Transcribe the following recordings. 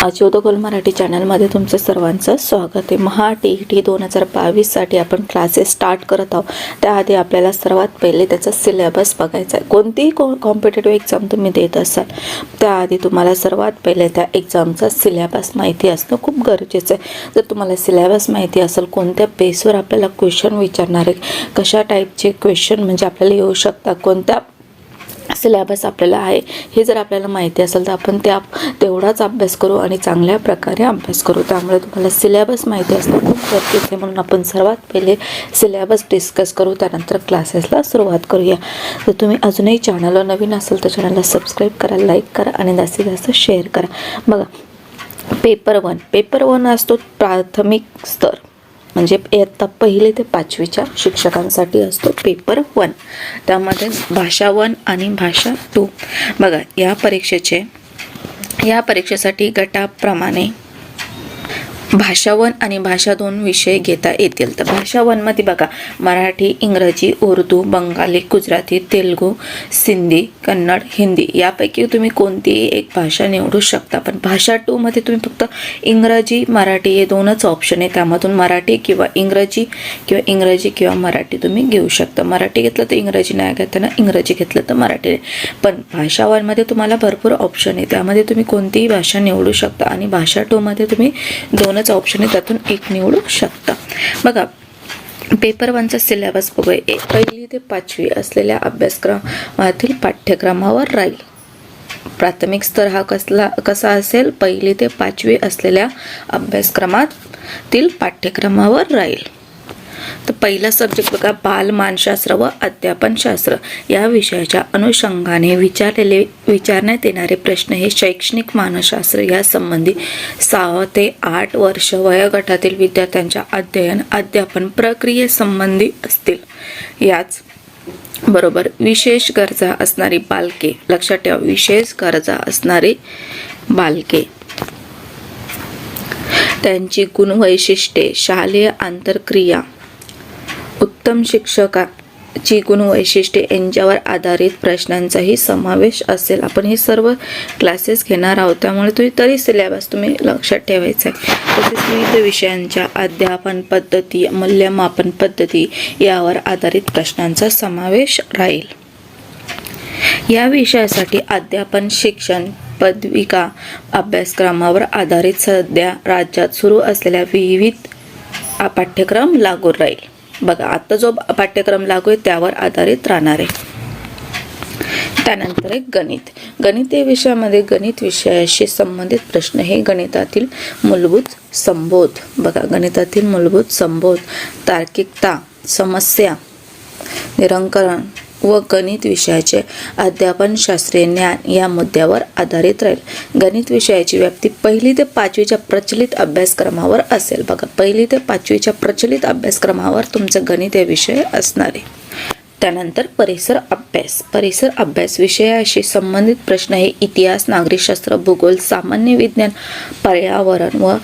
ज्योतिर्गोल मराठी चॅनलमध्ये तुमचं सर्वांचं स्वागत आहे। महा TET 2022साठी आपण क्लासेस स्टार्ट करत आहोत। त्याआधी आपल्याला सर्वात पहिले त्याचा सिलेबस बघायचा आहे। कोणतीही कॉम्पिटिटिव्ह एक्झाम तुम्ही देत असाल त्याआधी तुम्हाला सर्वात पहिले त्या एक्झामचा सिलेबस माहिती असणं खूप गरजेचं आहे। जर तुम्हाला सिलेबस माहिती असेल, कोणत्या बेसवर आपल्याला क्वेश्चन विचारणार आहे, कशा टाईपचे क्वेश्चन म्हणजे आपल्याला येऊ शकतात, कोणत्या सिलेबस आपल्याला आहे हे जर आपल्याला माहिती असेल तर आपण तेवढाच अभ्यास करू आणि चांगल्या प्रकारे अभ्यास करू। त्यामुळे तुम्हाला सिलेबस माहिती असणं खूप गरजेचं आहे। म्हणून आपण सर्वात पहिले सिलेबस डिस्कस करू, त्यानंतर क्लासेसला सुरुवात करूया। तर तुम्ही अजूनही चॅनलवर नवीन असेल तर चॅनलला सबस्क्राईब करा, लाईक करा आणि जास्तीत जास्त शेअर करा। बघा, पेपर 1 असतो प्राथमिक स्तर, म्हणजे इयत्ता 1 ते 5वीच्या शिक्षकांसाठी असतो पेपर 1। त्यामध्ये भाषा 1 आणि भाषा 2। बघा, या परीक्षेसाठी गटाप्रमाणे भाषा 1 आणि भाषा 2 विषय घेता येतील। तर भाषा 1 मध्ये बघा, मराठी, इंग्रजी, उर्दू, बंगाली, गुजराती, तेलुगू, सिंधी, कन्नड, हिंदी यापैकी तुम्ही कोणतीही एक भाषा निवडू शकता। पण भाषा 2 मध्ये तुम्ही फक्त इंग्रजी, मराठी हे दोनच ऑप्शन आहे। त्यामधून मराठी किंवा इंग्रजी किंवा मराठी तुम्ही घेऊ शकता। मराठी घेतलं तर इंग्रजी नाही घेताना, इंग्रजी घेतलं तर मराठी नाही। पण भाषा 1 मध्ये तुम्हाला भरपूर ऑप्शन आहे, त्यामध्ये तुम्ही कोणतीही भाषा निवडू शकता आणि भाषा 2 मध्ये तुम्ही दोनच ऑप्शन आहे, त्यातून एक निवडू शकता। बघा, पेपर 1चा सिलेबस बघूया। 1 ते 5वी असलेल्या अभ्यासक्रमातील पाठ्यक्रमावर राहील। प्राथमिक स्तर हा कसा असेल, 1 ते 5वी असलेल्या अभ्यासक्रमातील पाठ्यक्रमावर राहील। तर पहिला सब्जेक्ट बघा, बालमानशास्त्र व अध्यापनशास्त्र या विषयाच्या अनुषंगाने विचारण्यात येणारे प्रश्न हे शैक्षणिक मानसशास्त्र या संबंधी 6 ते 8 वर्ष वयोगटातील विद्यार्थ्यांच्या अध्यापन प्रक्रियेसंबंधी असतील। याच बरोबर विशेष गरजा असणारी बालके, लक्षात ठेवा, विशेष गरजा असणारी बालके, त्यांची गुणवैशिष्ट्ये, शालेय आंतरक्रिया, उत्तम शिक्षकाची गुणवैशिष्ट्ये यांच्यावर आधारित प्रश्नांचाही समावेश असेल। आपण हे सर्व क्लासेस घेणार आहोत, त्यामुळे तरी सिलेबस तुम्ही लक्षात ठेवायचा आहे। तसेच विविध विषयांच्या अध्यापन पद्धती, मूल्यमापन पद्धती यावर आधारित प्रश्नांचा समावेश राहील। या विषयासाठी अध्यापन शिक्षण पदविका अभ्यासक्रमावर आधारित सध्या राज्यात सुरू असलेल्या विविध पाठ्यक्रम लागू राहील। बघा, आता जो पाठ्यक्रम लागू आहे त्यावर आधारित राहणार आहे। त्यानंतर एक गणित या विषयामध्ये गणित विषयाशी संबंधित प्रश्न हे गणितातील मूलभूत संबोध, बघा, गणितातील मूलभूत संबोध, तार्किकता, समस्या निराकरण व गणित विषयाचे अध्यापन शास्त्रीय ज्ञान या मुद्द्यावर आधारित राहील। गणित विषयाची व्याप्ती 1 ते 5वीच्या प्रचलित अभ्यासक्रमावर असेल। बघा, 1 ते 5वीच्या प्रचलित अभ्यासक्रमावर तुमचं गणित हे विषय असणार आहे। त्यानंतर परिसर अभ्यास विषयाशी संबंधित प्रश्न हे इतिहास, नागरिकशास्त्र, भूगोल, सामान्य विज्ञान, पर्यावरण व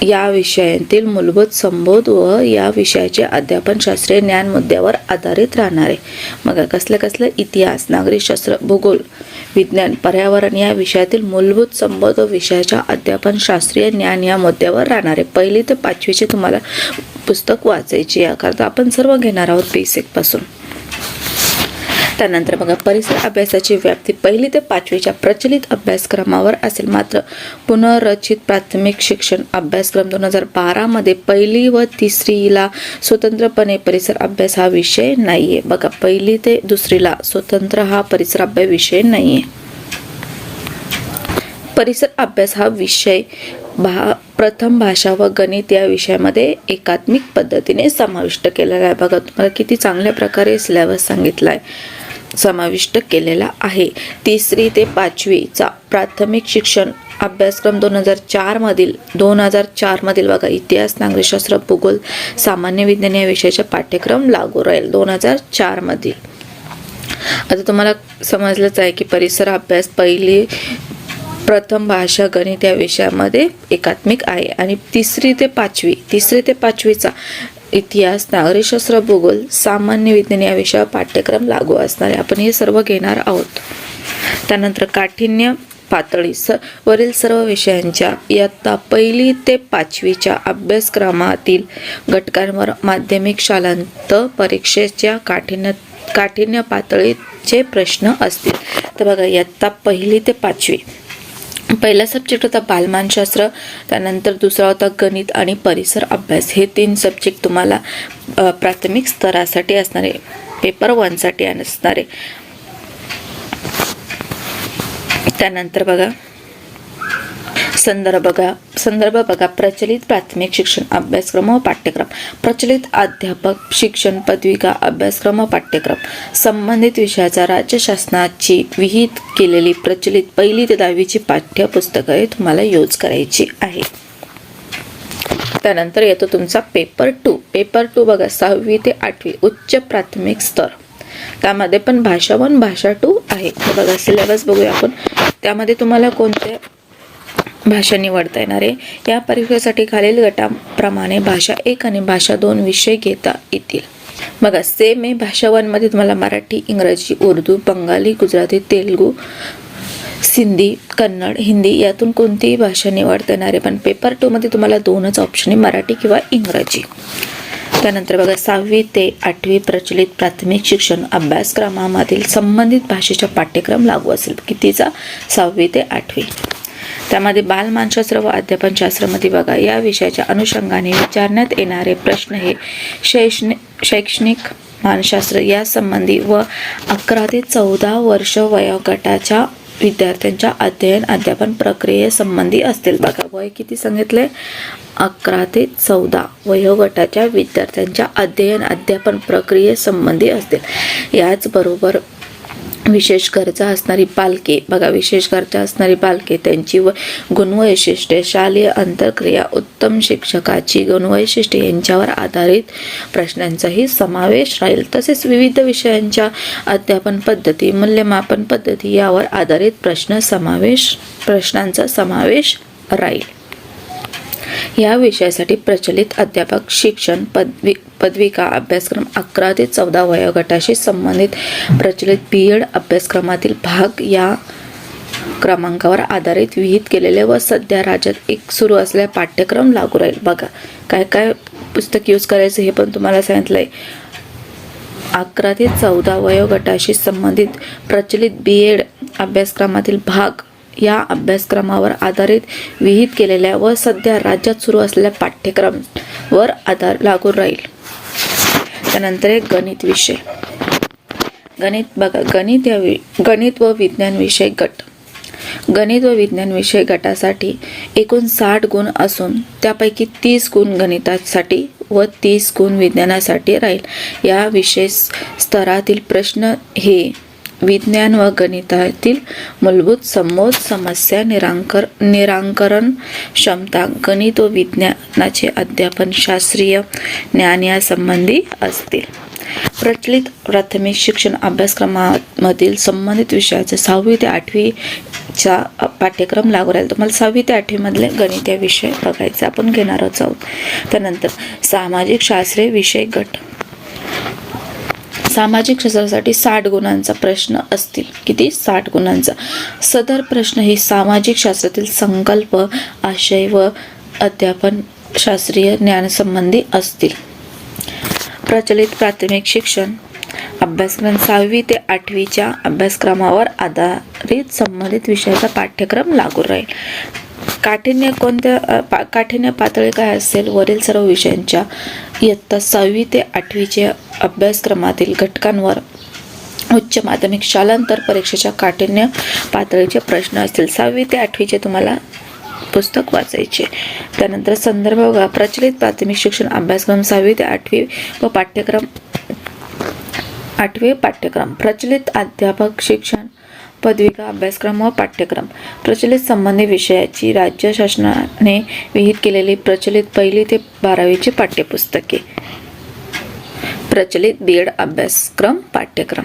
या विषयातील मूलभूत संबोध व या विषयाचे अध्यापन शास्त्रीय ज्ञान मुद्द्यावर आधारित राहणार आहे। मग कसलं इतिहास, नागरिकशास्त्र, भूगोल, विज्ञान, पर्यावरण या विषयातील मूलभूत संबोध व विषयाच्या अध्यापन शास्त्रीय ज्ञान या मुद्द्यावर राहणार आहे। 1 ते 5वीचे तुम्हाला पुस्तक वाचायची, याकरता आपण सर्व घेणार आहोत बेसिक पासून। त्यानंतर बघा, परिसर अभ्यासाची व्याप्ती 1 ते 5वीच्या प्रचलित अभ्यासक्रमावर असेल, मात्र पुनर्रचित प्राथमिक शिक्षण अभ्यासक्रम 2012 मध्ये 1ली व 3रीला स्वतंत्रपणे परिसर अभ्यास हा विषय नाहीये। बघा, 1ली ते 2रीला स्वतंत्र हा परिसर अभ्यास विषय नाहीये। परिसर अभ्यास हा विषय प्रथम भाषा व गणित या विषयामध्ये एकात्मिक पद्धतीने समाविष्ट केलेला आहे। बघा, तुम्हाला किती चांगल्या प्रकारे सिलेबस समाविष्ट केलेला आहे। 3री ते 5वीचा प्राथमिक शिक्षण अभ्यासक्रम 2004 मधील बघा, इतिहास, नागरिकशास्त्र, भूगोल, सामान्य विज्ञान या विषयाचे पाठ्यक्रम लागू राहील 2004 मधील। आता तुम्हाला समजलंच आहे की परिसर अभ्यास प्रथम भाषा गणित या विषयामध्ये एकात्मिक आहे आणि 3री ते 5वीचा इतिहास, नागरिकशास्त्र, भूगोल, सामान्य विज्ञान या विषयावर पाठ्यक्रम लागू असणार आहे। आपण हे सर्व घेणार आहोत। त्यानंतर काठिण्य पातळी वरील सर्व विषयांच्या इयत्ता 1ली ते 5वीच्या अभ्यासक्रमातील घटकांवर माध्यमिक शालांत परीक्षेच्या काठिण्य पातळीचे प्रश्न असतील. तर बघा, इयत्ता 1ली ते 5वी पहिला सब्जेक्ट होता बालमानशास्त्र, त्यानंतर दुसरा होता गणित आणि परिसर अभ्यास. हे 3 सब्जेक्ट तुम्हाला प्राथमिक स्तरासाठी असणारे, पेपर 1साठी असणारे. त्यानंतर बघा संदर्भ बघा प्रचलित प्राथमिक शिक्षण अभ्यासक्रम व पाठ्यक्रम, प्रचलित अध्यापक शिक्षण पदविका अभ्यासक्रम व पाठ्यक्रम, संबंधित विषयाचा राज्य शासनाची विहित केलेली प्रचलित 1ली ते 10वीची पाठ्यपुस्तके तुम्हाला यूज करायची आहे. त्यानंतर येतो तुमचा पेपर 2. पेपर 2 बघा 6वी ते 8वी उच्च प्राथमिक स्तर. त्यामध्ये पण भाषा 1 भाषा 2 आहे. बघा सिलेबस बघूया आपण. त्यामध्ये तुम्हाला कोणत्या भाषा निवडता येणार आहे. या परीक्षेसाठी खालील गटाप्रमाणे भाषा 1 आणि भाषा 2 विषय घेता येतील. बघा सेम आहे. भाषा 1 मध्ये तुम्हाला मराठी, इंग्रजी, उर्दू, बंगाली, गुजराती, तेलुगू, सिंधी, कन्नड, हिंदी यातून कोणतीही भाषा निवडता येणार आहे. पण पेपर 2 मध्ये तुम्हाला 2च ऑप्शन आहे, मराठी किंवा इंग्रजी. त्यानंतर बघा 6वी ते 8वी प्रचलित प्राथमिक शिक्षण अभ्यासक्रमामधील संबंधित भाषेचा पाठ्यक्रम लागू असेल. कितीचा? 6वी ते 8वी. त्यामध्ये बालमानशास्त्र व अध्यापनशास्त्रामध्ये बघा या विषयाच्या अनुषंगाने विचारण्यात येणारे प्रश्न हे शैक्षणिक मानसशास्त्र या संबंधी व 11 ते 14 वर्ष वयोगटाच्या विद्यार्थ्यांच्या अध्यापन प्रक्रियेसंबंधी असतील. बघा वय किती सांगितले? 11 ते 14 वयोगटाच्या विद्यार्थ्यांच्या अध्यापन प्रक्रियेसंबंधी असतील. याचबरोबर विशेष गरजा असणारी पालके, बघा विशेष गरजा असणारी पालके, त्यांची गुणवैशिष्ट्ये, शालेय अंतरक्रिया, उत्तम शिक्षकाची गुणवैशिष्ट्ये यांच्यावर आधारित प्रश्नांचाही समावेश राहील. तसेच विविध विषयांच्या अध्यापन पद्धती, मूल्यमापन पद्धती यावर आधारित प्रश्नांचा समावेश राहील. या विषयासाठी प्रचलित अध्यापक शिक्षण पदविका अभ्यासक्रम 11 ते 14 वयोगटाशी संबंधित प्रचलित BEd अभ्यासक्रमातील भाग या क्रमांकावर आधारित विहित केलेले व सध्या राज्यात सुरू असलेले पाठ्यक्रम लागू राहील. बघा काय काय पुस्तक यूज करायचं हे पण तुम्हाला सांगितलंय. 11 ते 14 वयोगटाशी संबंधित प्रचलित BEd अभ्यासक्रमातील भाग या अभ्यासक्रमावर आधारित विहित केलेल्या व सध्या राज्यात सुरू असलेल्या पाठ्यक्रमावर आधार लागू राहील. त्यानंतर एक गणित विषय. गणित बघा गणित व विज्ञान विषय गट. गणित व विज्ञान विषय गटासाठी एकूण 60 गुण असून त्यापैकी 30 गुण गणितासाठी व 30 गुण विज्ञानासाठी राहील. या विषय स्तरातील प्रश्न हे विज्ञान व गणितातील मूलभूत समोद समस्या निराकरण क्षमता, गणित व विज्ञानाचे अध्यापन, शास्त्रीय ज्ञान यासंबंधी असतील. प्रचलित प्राथमिक शिक्षण अभ्यासक्रमामधील संबंधित विषयाचे 6वी ते 8वीचा पाठ्यक्रम लागू राहील. तुम्हाला 6वी ते 8वी मधले गणित या विषय बघायचे आपण घेणार आहोत. त्यानंतर सामाजिक शास्त्रे विषय गट. सामाजिक शास्त्रासाठी 60 गुणांचा प्रश्न असतील. किती? 60 गुणांचा. सदर प्रश्न हे सामाजिक शास्त्रातील संकल्प, आशय व अध्यापन शास्त्रीय ज्ञानसंबंधी असतील. प्रचलित प्राथमिक शिक्षण अभ्यासक्रम 6वी ते 8वीच्या अभ्यासक्रमावर आधारित संबंधित विषयाचा पाठ्यक्रम लागू राहील. काठिण्य पातळी काय असेल? वरील सर्व विषयांच्या इयत्ता 6वी ते 8वीच्या अभ्यासक्रमातील घटकांवर उच्च माध्यमिक शालांतर परीक्षेच्या काठिण्य पातळीचे प्रश्न असतील. 6वी ते 8वीचे तुम्हाला पुस्तक वाचायचे. त्यानंतर संदर्भ बघा प्रचलित प्राथमिक शिक्षण अभ्यासक्रम 6वी ते 8वी व पाठ्यक्रम 8वे पाठ्यक्रम, प्रचलित अध्यापक शिक्षण पदविका अभ्यासक्रम व पाठ्यक्रम, प्रचलित संबंधित विषयाची राज्य शासनाने विहित केलेली प्रचलित 1ली ते 12वीची पाठ्यपुस्तके, प्रचलित BEd अभ्यासक्रम पाठ्यक्रम.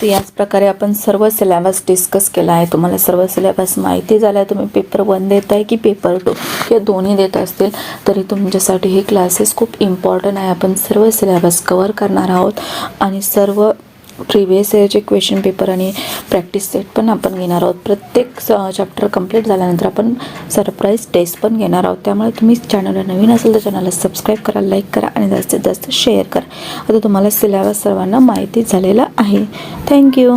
तर याच प्रकारे आपण सर्व सिलेबस डिस्कस केला आहे. तुम्हाला सर्व सिलेबस माहिती झाला आहे. तुम्ही पेपर 1 देताय की पेपर 2 हे दोन्ही देत असतील तरी तुमच्यासाठी हे क्लासेस खूप इम्पॉर्टंट आहे. आपण सर्व सिलेबस कव्हर करणार आहोत आणि सर्व प्रिव्हियस इयरचे क्वेश्चन पेपर आणि प्रॅक्टिस सेट पण आपण घेणार आहोत. प्रत्येक चॅप्टर कंप्लीट झाल्यानंतर आपण सरप्राईज टेस्ट पण घेणार आहोत. त्यामुळे तुम्ही चॅनलला नवीन असेल तर चॅनलला सबस्क्राईब करा, लाईक करा आणि जास्तीत जास्त शेअर करा. आता तुम्हाला सिलेबस सर्वांना माहिती झालेला आहे. थँक्यू.